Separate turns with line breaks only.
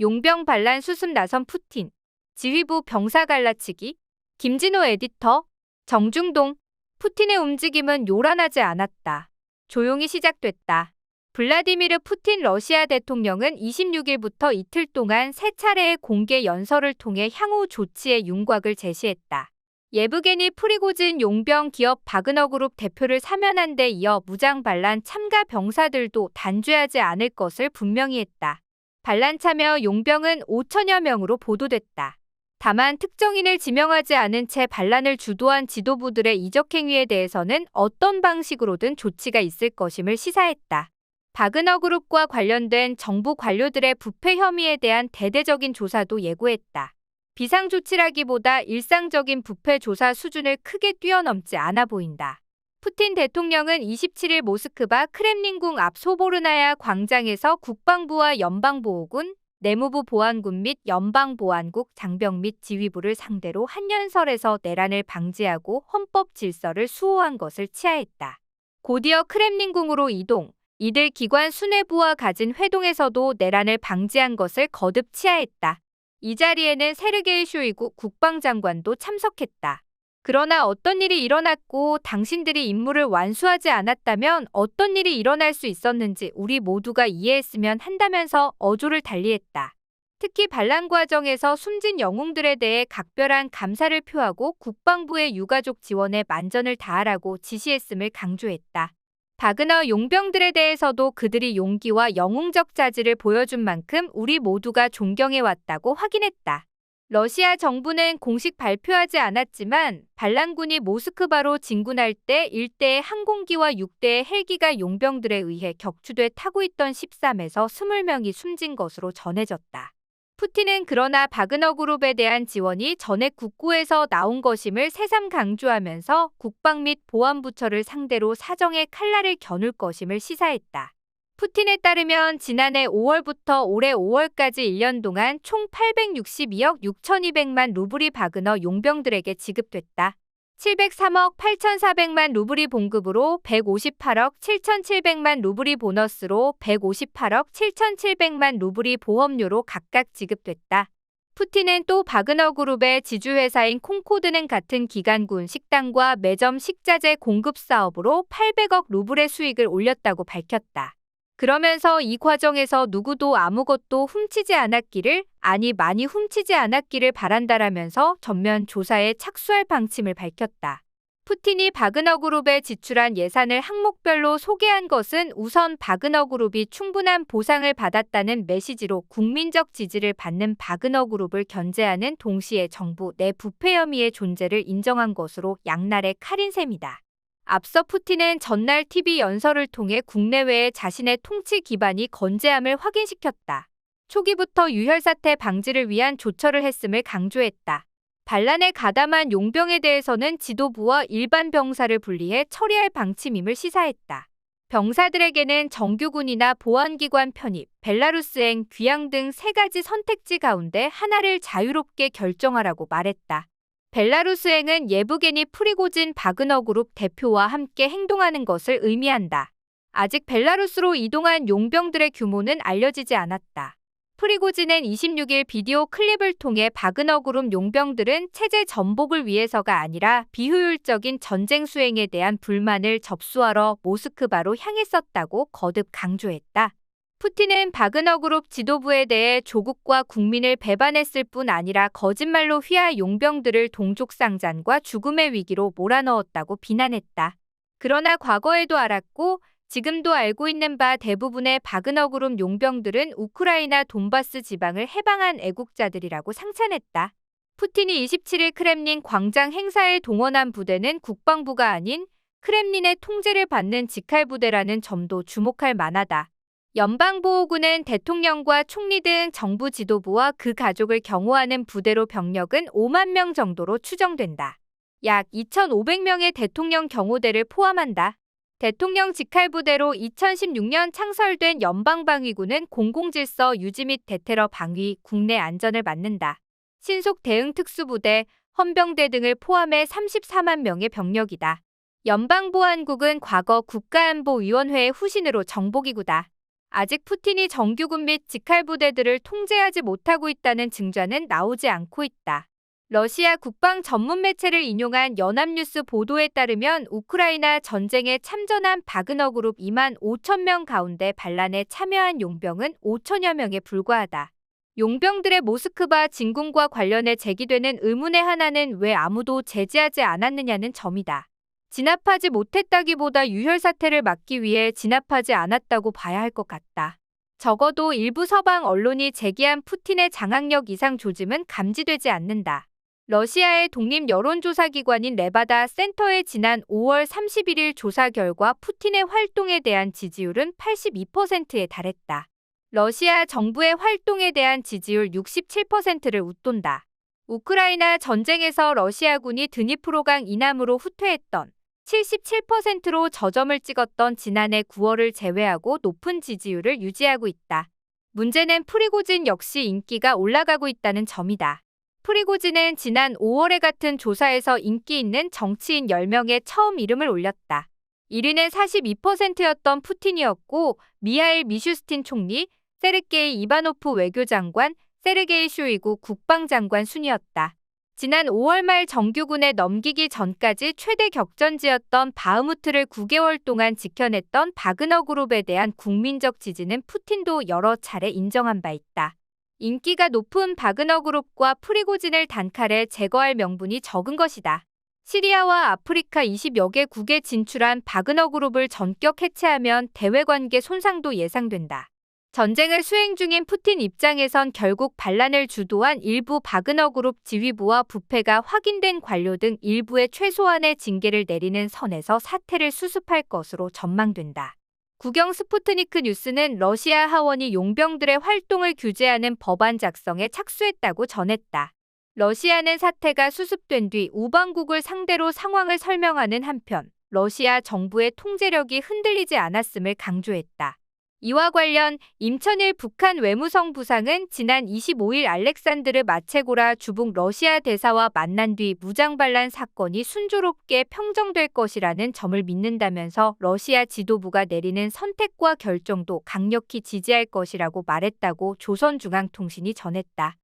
용병 반란 수습 나선 푸틴. 지휘부 병사 갈라치기. 김진호 에디터. 정중동. 푸틴의 움직임은 요란하지 않았다. 조용히 시작됐다. 블라디미르 푸틴 러시아 대통령은 26일부터 이틀 동안 세 차례의 공개 연설을 통해 향후 조치의 윤곽을 제시했다. 예브게니 프리고진 용병 기업 바그너그룹 대표를 사면한 데 이어 무장 반란 참가 병사들도 단죄하지 않을 것을 분명히 했다. 반란 참여 용병은 5천여 명으로 보도됐다. 다만 특정인을 지명하지 않은 채 반란을 주도한 지도부들의 이적 행위에 대해서는 어떤 방식으로든 조치가 있을 것임을 시사했다. 바그너그룹과 관련된 정부 관료들의 부패 혐의에 대한 대대적인 조사도 예고했다. 비상조치라기보다 일상적인 부패 조사 수준을 크게 뛰어넘지 않아 보인다. 푸틴 대통령은 27일 모스크바 크렘린궁 앞 소보르나야 광장에서 국방부와 연방보호군, 내무부 보안군 및 연방보안국 장병 및 지휘부를 상대로 한연설에서 내란을 방지하고 헌법 질서를 수호한 것을 치하했다. 곧이어 크렘린궁으로 이동, 이들 기관 수뇌부와 가진 회동에서도 내란을 방지한 것을 거듭 치하했다. 이 자리에는 세르게이 쇼이구 국방장관도 참석했다. 그러나 어떤 일이 일어났고 당신들이 임무를 완수하지 않았다면 어떤 일이 일어날 수 있었는지 우리 모두가 이해했으면 한다면서 어조를 달리했다. 특히 반란 과정에서 숨진 영웅들에 대해 각별한 감사를 표하고 국방부의 유가족 지원에 만전을 다하라고 지시했음을 강조했다. 바그너 용병들에 대해서도 그들이 용기와 영웅적 자질을 보여준 만큼 우리 모두가 존경해왔다고 확인했다. 러시아 정부는 공식 발표하지 않았지만 반란군이 모스크바로 진군할 때 1대의 항공기와 6대의 헬기가 용병들에 의해 격추돼 타고 있던 13에서 20명이 숨진 것으로 전해졌다. 푸틴은 그러나 바그너그룹에 대한 지원이 전액 국고에서 나온 것임을 새삼 강조하면서 국방 및 보안부처를 상대로 사정의 칼날을 겨눌 것임을 시사했다. 푸틴에 따르면 지난해 5월부터 올해 5월까지 1년 동안 총 862억 6,200만 루블이 바그너 용병들에게 지급됐다. 703억 8,400만 루블이 봉급으로 158억 7,700만 루블이 보너스로 158억 7,700만 루블이 보험료로 각각 지급됐다. 푸틴은 또 바그너그룹의 지주회사인 콩코드는 같은 기간군 식당과 매점 식자재 공급 사업으로 800억 루블의 수익을 올렸다고 밝혔다. 그러면서 이 과정에서 누구도 아무것도 훔치지 않았기를, 아니 많이 훔치지 않았기를 바란다라면서 전면 조사에 착수할 방침을 밝혔다. 푸틴이 바그너그룹에 지출한 예산을 항목별로 소개한 것은 우선 바그너그룹이 충분한 보상을 받았다는 메시지로 국민적 지지를 받는 바그너그룹을 견제하는 동시에 정부 내 부패 혐의의 존재를 인정한 것으로 양날의 칼인 셈이다. 앞서 푸틴은 전날 TV 연설을 통해 국내외에 자신의 통치 기반이 건재함을 확인시켰다. 초기부터 유혈사태 방지를 위한 조처를 했음을 강조했다. 반란에 가담한 용병에 대해서는 지도부와 일반 병사를 분리해 처리할 방침임을 시사했다. 병사들에게는 정규군이나 보안기관 편입, 벨라루스행, 귀양 등 세 가지 선택지 가운데 하나를 자유롭게 결정하라고 말했다. 벨라루스행은 예브게니 프리고진 바그너그룹 대표와 함께 행동하는 것을 의미한다. 아직 벨라루스로 이동한 용병들의 규모는 알려지지 않았다. 프리고진은 26일 비디오 클립을 통해 바그너그룹 용병들은 체제 전복을 위해서가 아니라 비효율적인 전쟁 수행에 대한 불만을 접수하러 모스크바로 향했었다고 거듭 강조했다. 푸틴은 바그너그룹 지도부에 대해 조국과 국민을 배반했을 뿐 아니라 거짓말로 휘하의 용병들을 동족상잔과 죽음의 위기로 몰아넣었다고 비난했다. 그러나 과거에도 알았고 지금도 알고 있는 바 대부분의 바그너그룹 용병들은 우크라이나 돈바스 지방을 해방한 애국자들이라고 상찬했다. 푸틴이 27일 크렘린 광장 행사에 동원한 부대는 국방부가 아닌 크렘린의 통제를 받는 직할부대라는 점도 주목할 만하다. 연방보호군은 대통령과 총리 등 정부 지도부와 그 가족을 경호하는 부대로 병력은 5만 명 정도로 추정된다. 약 2,500명의 대통령 경호대를 포함한다. 대통령 직할부대로 2016년 창설된 연방방위군은 공공질서 유지 및 대테러 방위, 국내 안전을 맡는다. 신속 대응 특수부대, 헌병대 등을 포함해 34만 명의 병력이다. 연방보안국은 과거 국가안보위원회의 후신으로 정보기구다. 아직 푸틴이 정규군 및 직할 부대들을 통제하지 못하고 있다는 증거는 나오지 않고 있다. 러시아 국방 전문 매체를 인용한 연합뉴스 보도에 따르면 우크라이나 전쟁에 참전한 바그너 그룹 2만 5천 명 가운데 반란에 참여한 용병은 5천여 명에 불과하다. 용병들의 모스크바 진군과 관련해 제기되는 의문의 하나는 왜 아무도 제지하지 않았느냐는 점이다. 진압하지 못했다기보다 유혈 사태를 막기 위해 진압하지 않았다고 봐야 할 것 같다. 적어도 일부 서방 언론이 제기한 푸틴의 장악력 이상 조짐은 감지되지 않는다. 러시아의 독립 여론조사기관인 레바다 센터의 지난 5월 31일 조사 결과 푸틴의 활동에 대한 지지율은 82%에 달했다. 러시아 정부의 활동에 대한 지지율 67%를 웃돈다. 우크라이나 전쟁에서 러시아군이 드니프로강 이남으로 후퇴했던 77%로 저점을 찍었던 지난해 9월을 제외하고 높은 지지율을 유지하고 있다. 문제는 프리고진 역시 인기가 올라가고 있다는 점이다. 프리고진은 지난 5월에 같은 조사에서 인기 있는 정치인 10명에 처음 이름을 올렸다. 1위는 42%였던 푸틴이었고 미하일 미슈스틴 총리, 세르게이 이바노프 외교장관, 세르게이 쇼이구 국방장관 순이었다. 지난 5월 말 정규군에 넘기기 전까지 최대 격전지였던 바흐무트를 9개월 동안 지켜냈던 바그너 그룹에 대한 국민적 지지는 푸틴도 여러 차례 인정한 바 있다. 인기가 높은 바그너 그룹과 프리고진을 단칼에 제거할 명분이 적은 것이다. 시리아와 아프리카 20여 개국에 진출한 바그너 그룹을 전격 해체하면 대외관계 손상도 예상된다. 전쟁을 수행 중인 푸틴 입장에선 결국 반란을 주도한 일부 바그너 그룹 지휘부와 부패가 확인된 관료 등 일부의 최소한의 징계를 내리는 선에서 사태를 수습할 것으로 전망된다. 국영 스푸트니크 뉴스는 러시아 하원이 용병들의 활동을 규제하는 법안 작성에 착수했다고 전했다. 러시아는 사태가 수습된 뒤 우방국을 상대로 상황을 설명하는 한편 러시아 정부의 통제력이 흔들리지 않았음을 강조했다. 이와 관련 임천일 북한 외무성 부상은 지난 25일 알렉산드르 마체고라 주북 러시아 대사와 만난 뒤 무장반란 사건이 순조롭게 평정될 것이라는 점을 믿는다면서 러시아 지도부가 내리는 선택과 결정도 강력히 지지할 것이라고 말했다고 조선중앙통신이 전했다.